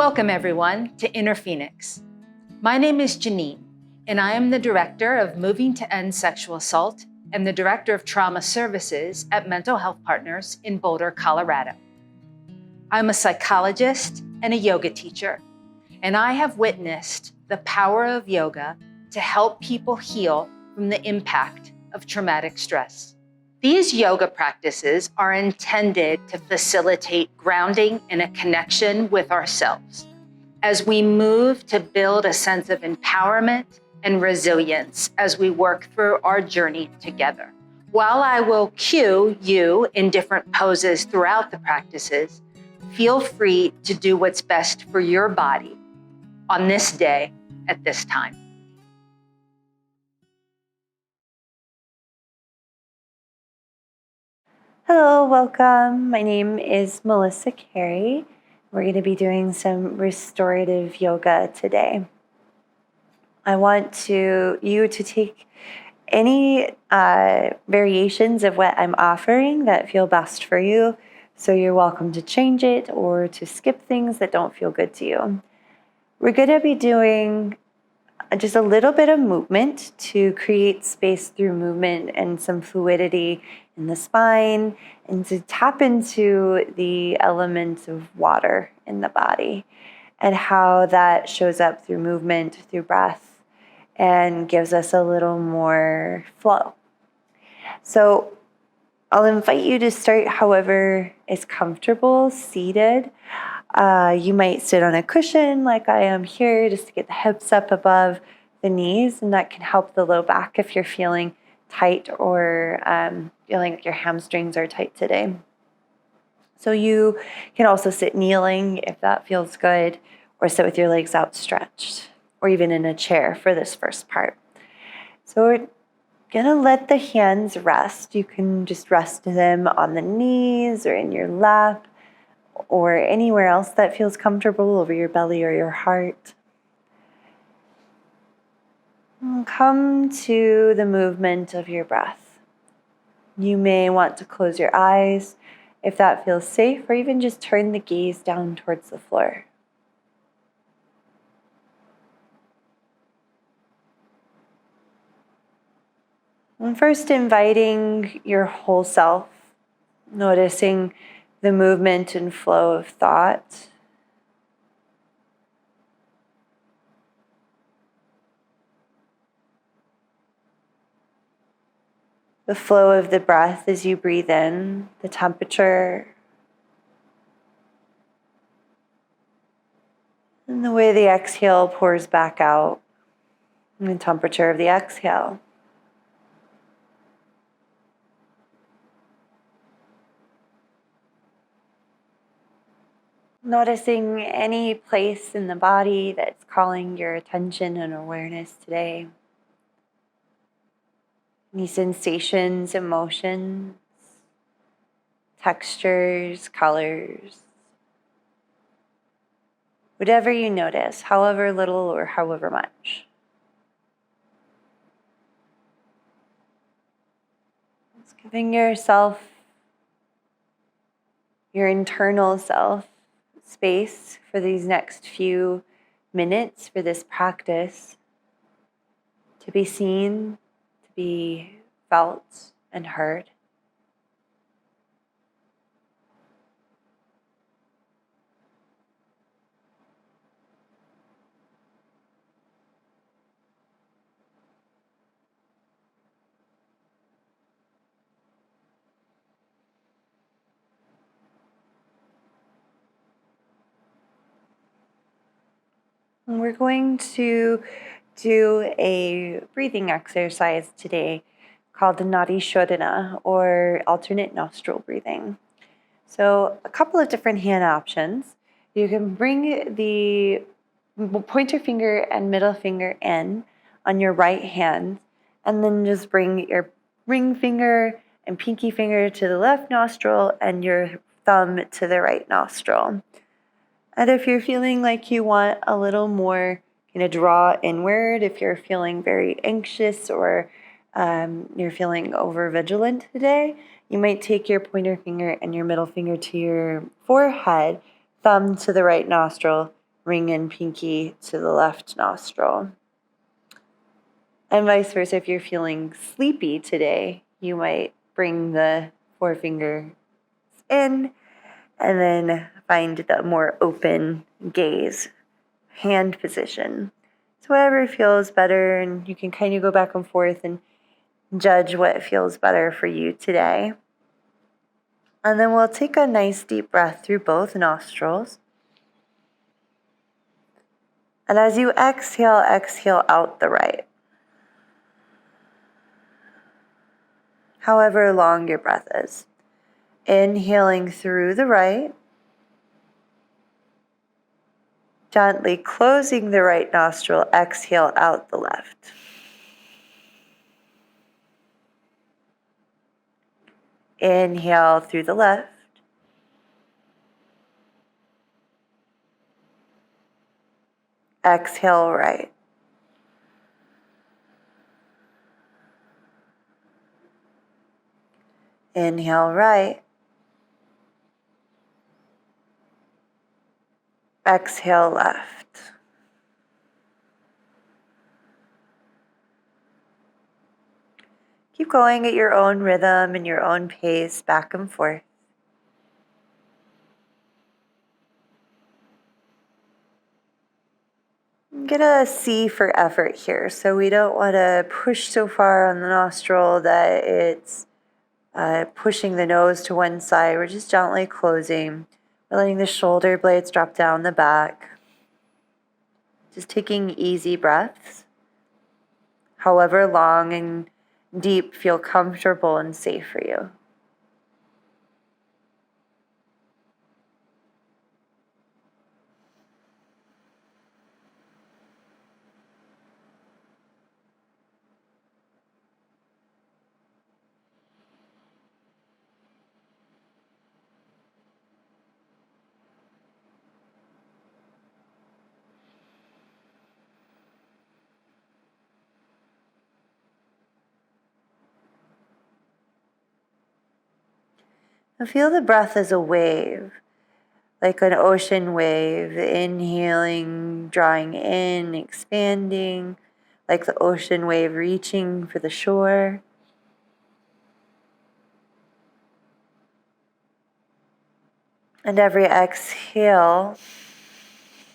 Welcome everyone to Inner Phoenix. My name is Janine, and I am the Director of Moving to End Sexual Assault and the Director of Trauma Services at Mental Health Partners in Boulder, Colorado. I'm a psychologist and a yoga teacher, and I have witnessed the power of yoga to help people heal from the impact of traumatic stress. These yoga practices are intended to facilitate grounding and a connection with ourselves as we move to build a sense of empowerment and resilience as we work through our journey together. While I will cue you in different poses throughout the practices, feel free to do what's best for your body on this day at this time. Hello, welcome. My name is Melissa Carey. We're going to be doing some restorative yoga today. I want you to take any variations of what I'm offering that feel best for you. So you're welcome to change it or to skip things that don't feel good to you. We're going to be doing just a little bit of movement to create space through movement and some fluidity in the spine, and to tap into the elements of water in the body and how that shows up through movement, through breath, and gives us a little more flow. So I'll invite you to start however is comfortable, seated. You might sit on a cushion like I am here, just to get the hips up above the knees, and that can help the low back if you're feeling tight or feeling like your hamstrings are tight today. So you can also sit kneeling if that feels good, or sit with your legs outstretched, or even in a chair for this first part. So we're gonna let the hands rest. You can just rest them on the knees or in your lap, or anywhere else that feels comfortable, over your belly or your heart. And come to the movement of your breath. You may want to close your eyes if that feels safe, or even just turn the gaze down towards the floor. And first, inviting your whole self, noticing the movement and flow of thought. The flow of the breath as you breathe in, the temperature, and the way the exhale pours back out, and the temperature of the exhale. Noticing any place in the body that's calling your attention and awareness today. Any sensations, emotions, textures, colors. Whatever you notice, however little or however much. Just giving yourself, your internal self, space for these next few minutes for this practice to be seen, to be felt and heard. And we're going to do a breathing exercise today called the Nadi Shodhana, or alternate nostril breathing. So a couple of different hand options. You can bring the pointer finger and middle finger in on your right hand, and then just bring your ring finger and pinky finger to the left nostril and your thumb to the right nostril. And if you're feeling like you want a little more kind of draw inward, if you're feeling very anxious or you're feeling over vigilant today, you might take your pointer finger and your middle finger to your forehead, thumb to the right nostril, ring and pinky to the left nostril. And vice versa, if you're feeling sleepy today, you might bring the forefinger in and then find the more open gaze hand position. So whatever feels better, and you can kind of go back and forth and judge what feels better for you today. And then we'll take a nice deep breath through both nostrils. And as you exhale, exhale out the right. However long your breath is. Inhaling through the right. Gently closing the right nostril, exhale out the left. Inhale through the left. Exhale right. Inhale right. Exhale left. Keep going at your own rhythm and your own pace, back and forth. Get a C for effort here. So we don't want to push so far on the nostril that it's pushing the nose to one side. We're just gently closing. We're letting the shoulder blades drop down the back. Just taking easy breaths, however long and deep feel comfortable and safe for you. Now feel the breath as a wave, like an ocean wave, inhaling, drawing in, expanding, like the ocean wave reaching for the shore. And every exhale,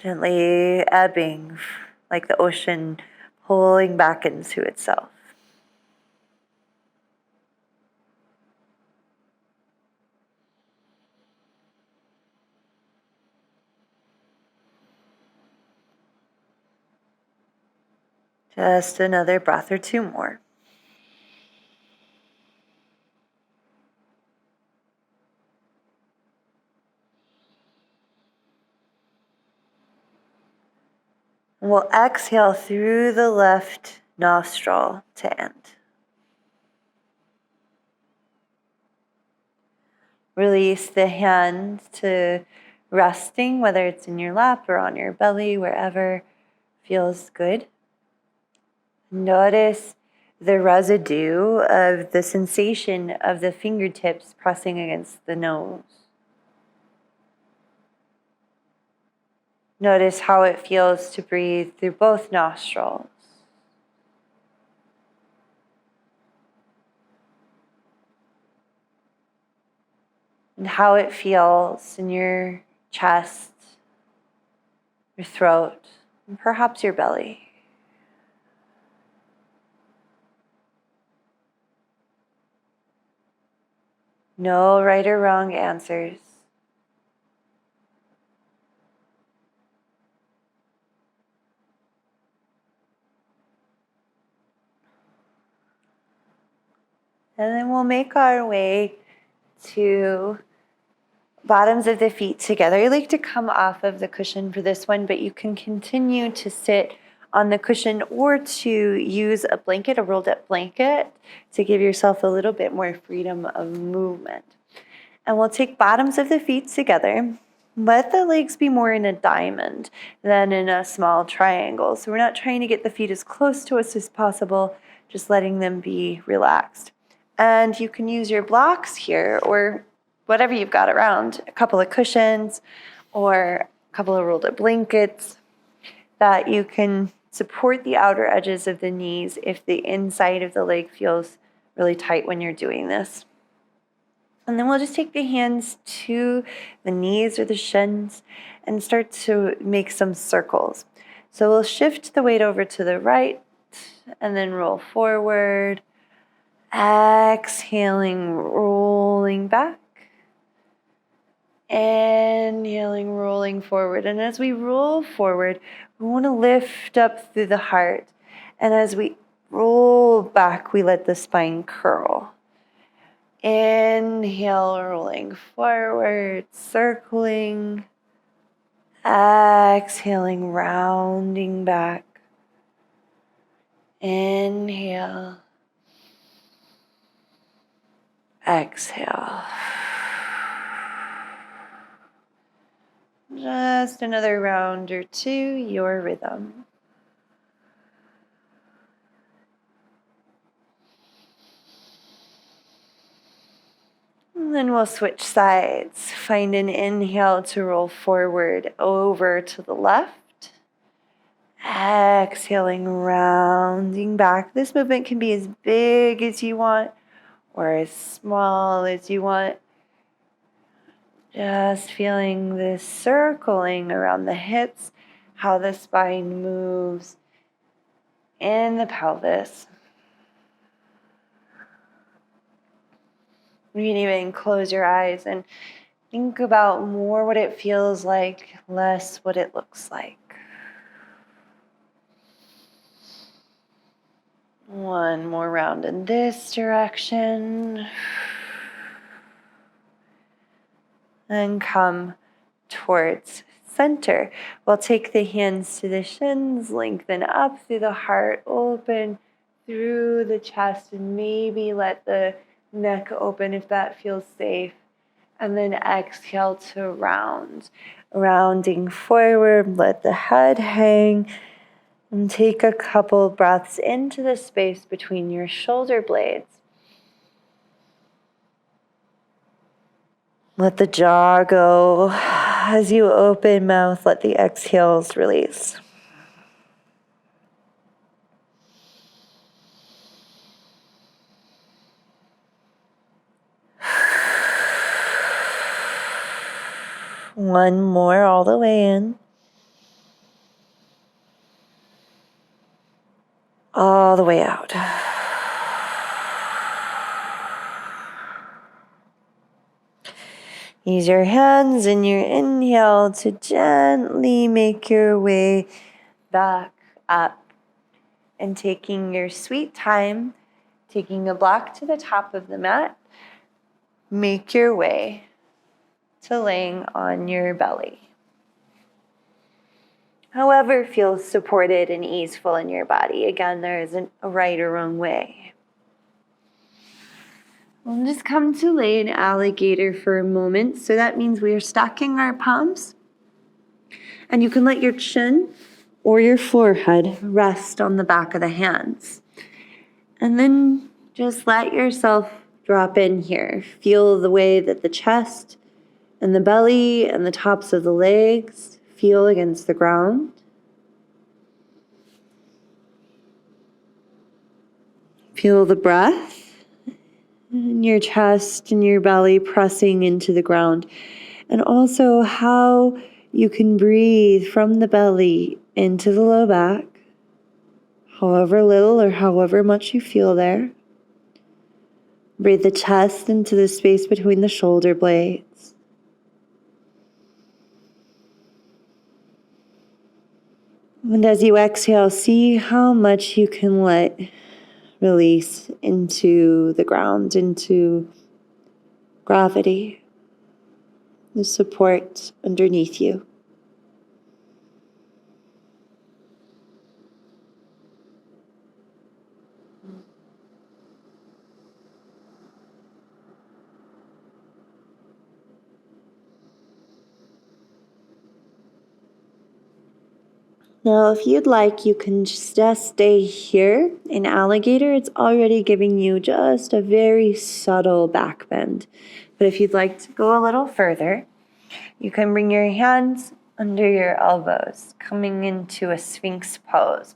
gently ebbing, like the ocean pulling back into itself. Just another breath or two more. And we'll exhale through the left nostril to end. Release the hand to resting, whether it's in your lap or on your belly, wherever feels good. Notice the residue of the sensation of the fingertips pressing against the nose. Notice how it feels to breathe through both nostrils. And how it feels in your chest, your throat, and perhaps your belly. No right or wrong answers. And then we'll make our way to bottoms of the feet together. I like to come off of the cushion for this one, but you can continue to sit on the cushion or to use a blanket, a rolled up blanket, to give yourself a little bit more freedom of movement. And we'll take bottoms of the feet together. Let the legs be more in a diamond than in a small triangle. So we're not trying to get the feet as close to us as possible, just letting them be relaxed. And you can use your blocks here or whatever you've got around, a couple of cushions or a couple of rolled up blankets that you can support the outer edges of the knees if the inside of the leg feels really tight when you're doing this. And then we'll just take the hands to the knees or the shins and start to make some circles. So we'll shift the weight over to the right and then roll forward. Exhaling, rolling back. Inhaling, rolling forward. And as we roll forward, we want to lift up through the heart. And as we roll back, we let the spine curl. Inhale, rolling forward, circling. Exhaling, rounding back. Inhale. Exhale. Just another round or two, your rhythm. And then we'll switch sides. Find an inhale to roll forward over to the left. Exhaling, rounding back. This movement can be as big as you want or as small as you want. Just feeling this circling around the hips, how the spine moves in the pelvis. You can even close your eyes and think about more what it feels like, less what it looks like. One more round in this direction. And come towards center. We'll take the hands to the shins, lengthen up through the heart, open through the chest, and maybe let the neck open if that feels safe. And then exhale to round. Rounding forward, let the head hang. And take a couple breaths into the space between your shoulder blades. Let the jaw go. As you open mouth, let the exhales release. One more all the way in. All the way out. Use your hands in your inhale to gently make your way back up. And taking your sweet time, taking a block to the top of the mat, make your way to laying on your belly. However feels supported and easeful in your body. Again, there isn't a right or wrong way. We'll just come to lay an alligator for a moment. So that means we are stacking our palms. And you can let your chin or your forehead rest on the back of the hands. And then just let yourself drop in here. Feel the way that the chest and the belly and the tops of the legs feel against the ground. Feel the breath in your chest and your belly pressing into the ground. And also how you can breathe from the belly into the low back, however little or however much you feel there. Breathe the chest into the space between the shoulder blades. And as you exhale, see how much you can let release into the ground, into gravity, the support underneath you. Now, if you'd like, you can just stay here in alligator. It's already giving you just a very subtle back bend. But if you'd like to go a little further, you can bring your hands under your elbows, coming into a Sphinx pose.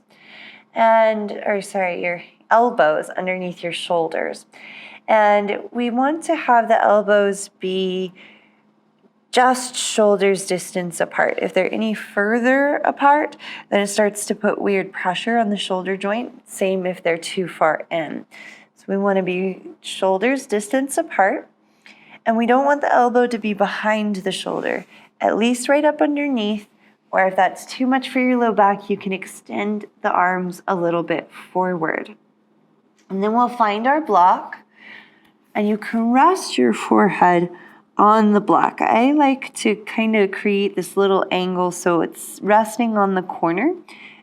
Your elbows underneath your shoulders. And we want to have the elbows be just shoulders distance apart. If they're any further apart, then it starts to put weird pressure on the shoulder joint. Same if they're too far in. So we want to be shoulders distance apart. And we don't want the elbow to be behind the shoulder, at least right up underneath. Or if that's too much for your low back, you can extend the arms a little bit forward. And then we'll find our block, and you can rest your forehead on the block. I like to kind of create this little angle so it's resting on the corner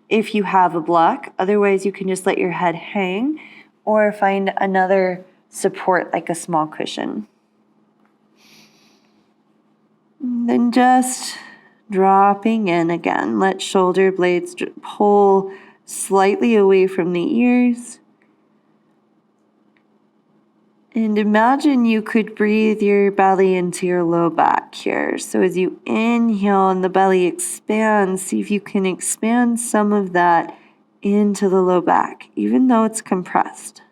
if you have a block. Otherwise, you can just let your head hang or find another support like a small cushion. And then just dropping in again. Let shoulder blades pull slightly away from the ears. And imagine you could breathe your belly into your low back here. So as you inhale and the belly expands, see if you can expand some of that into the low back, even though it's compressed.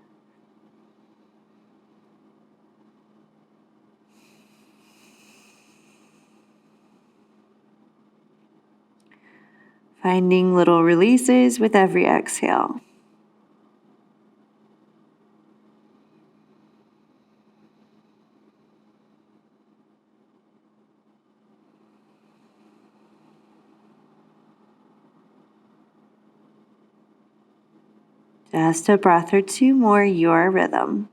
Finding little releases with every exhale. Just a breath or two more, your rhythm.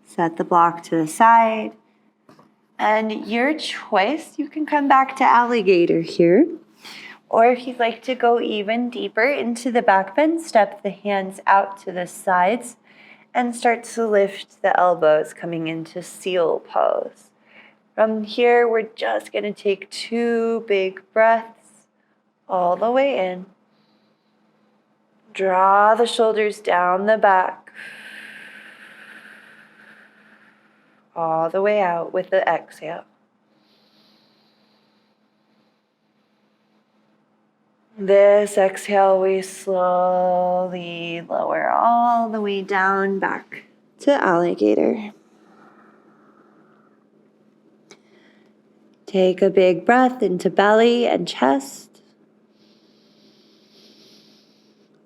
Set the block to the side. And your choice, you can come back to alligator here. Or if you'd like to go even deeper into the back bend, step the hands out to the sides and start to lift the elbows coming into seal pose. From here, we're just going to take 2 big breaths all the way in. Draw the shoulders down the back. All the way out with the exhale. This exhale, we slowly lower all the way down back to alligator. Take a big breath into belly and chest.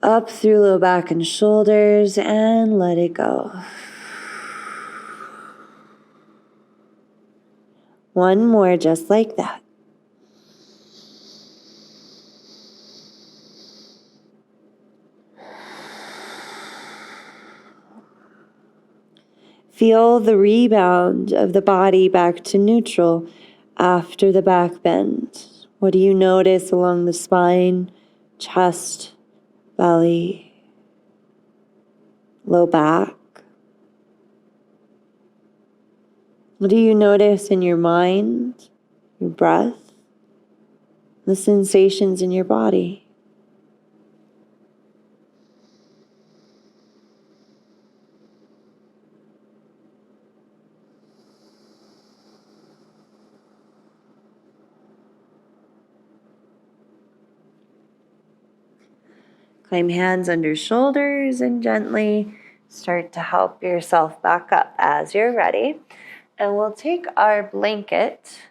Up through low back and shoulders, and let it go. One more just like that. Feel the rebound of the body back to neutral after the back bend. What do you notice along the spine, chest, belly, low back? What do you notice in your mind, your breath, the sensations in your body? Climb hands under shoulders and gently start to help yourself back up as you're ready. And we'll take our blanket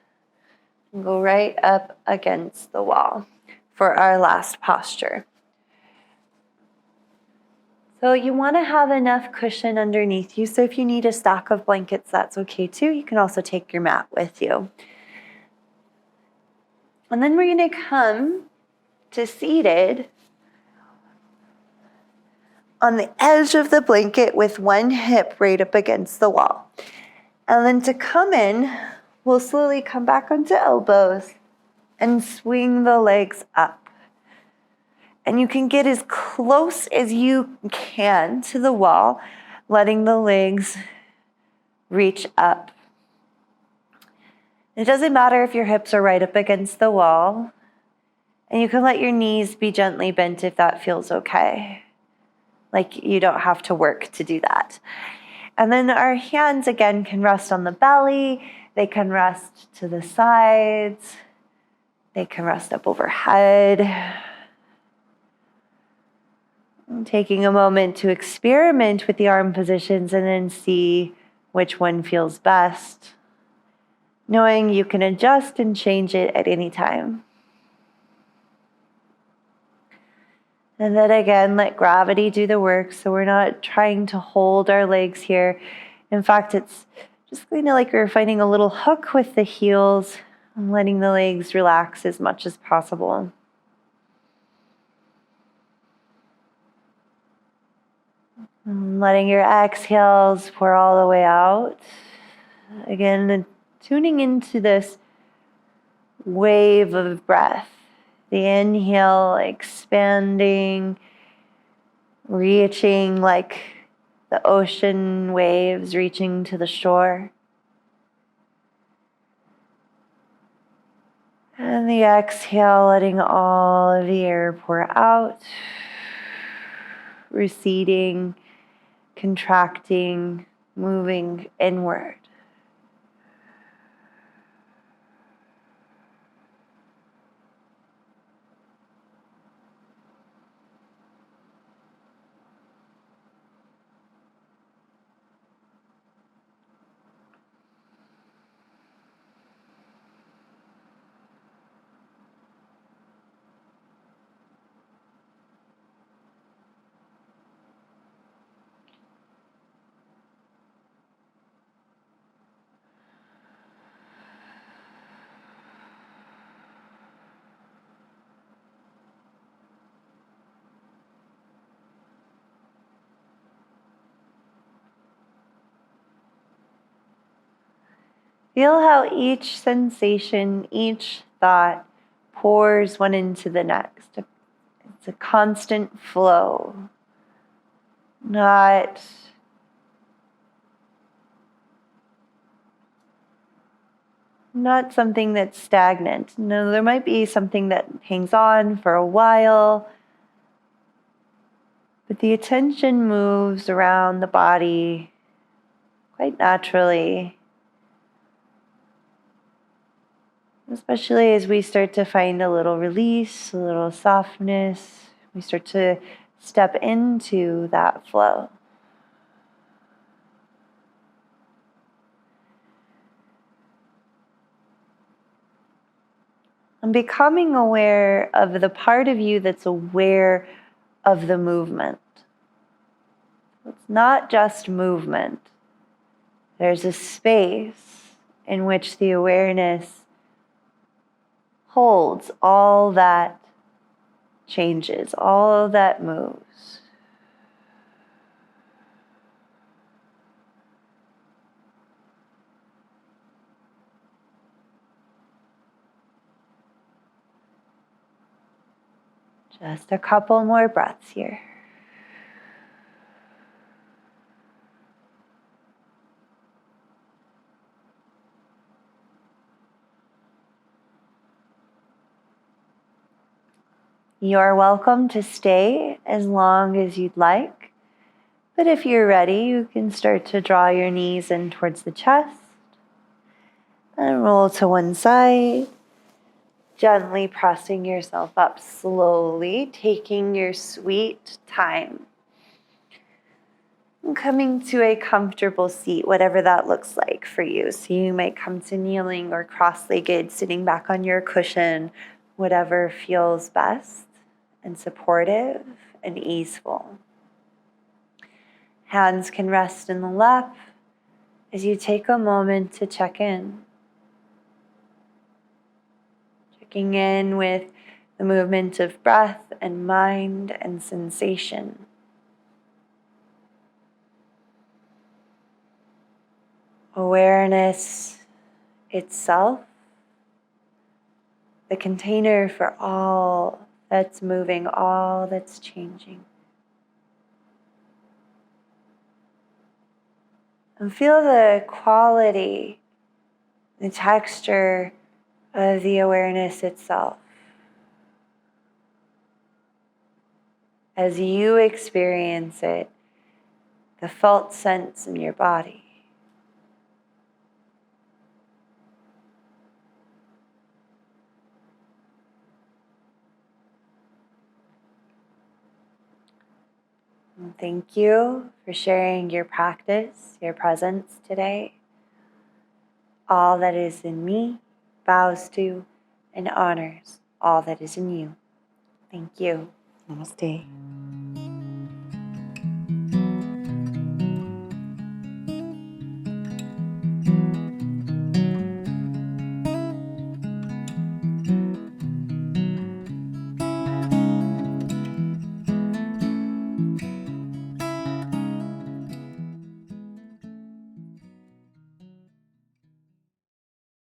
and go right up against the wall for our last posture. So you want to have enough cushion underneath you. So if you need a stack of blankets, that's okay too. You can also take your mat with you. And then we're going to come to seated on the edge of the blanket with one hip right up against the wall. And then to come in, we'll slowly come back onto elbows and swing the legs up. And you can get as close as you can to the wall, letting the legs reach up. It doesn't matter if your hips are right up against the wall. And you can let your knees be gently bent if that feels okay. Like you don't have to work to do that. And then our hands again can rest on the belly. They can rest to the sides. They can rest up overhead. And taking a moment to experiment with the arm positions and then see which one feels best. Knowing you can adjust and change it at any time. And then again, let gravity do the work. So we're not trying to hold our legs here. In fact, it's just kind of like we're finding a little hook with the heels and letting the legs relax as much as possible. And letting your exhales pour all the way out. Again, tuning into this wave of breath. The inhale expanding, reaching like the ocean waves reaching to the shore. And the exhale, letting all of the air pour out, receding, contracting, moving inward. Feel how each sensation, each thought pours one into the next. It's a constant flow, not something that's stagnant. No, there might be something that hangs on for a while, but the attention moves around the body quite naturally. Especially as we start to find a little release, a little softness, we start to step into that flow. And becoming aware of the part of you that's aware of the movement. It's not just movement. There's a space in which the awareness holds all that changes, all that moves. Just a couple more breaths here. You're welcome to stay as long as you'd like, but if you're ready, you can start to draw your knees in towards the chest and roll to one side, gently pressing yourself up slowly, taking your sweet time. And coming to a comfortable seat, whatever that looks like for you. So you might come to kneeling or cross-legged, sitting back on your cushion, whatever feels best and supportive and easeful. Hands can rest in the lap as you take a moment to check in. Checking in with the movement of breath and mind and sensation. Awareness itself, the container for all that's moving, all that's changing. And feel the quality, the texture of the awareness itself. as you experience it, the felt sense in your body. And thank you for sharing your practice, your presence today. All that is in me bows to and honors all that is in you. Thank you. Namaste.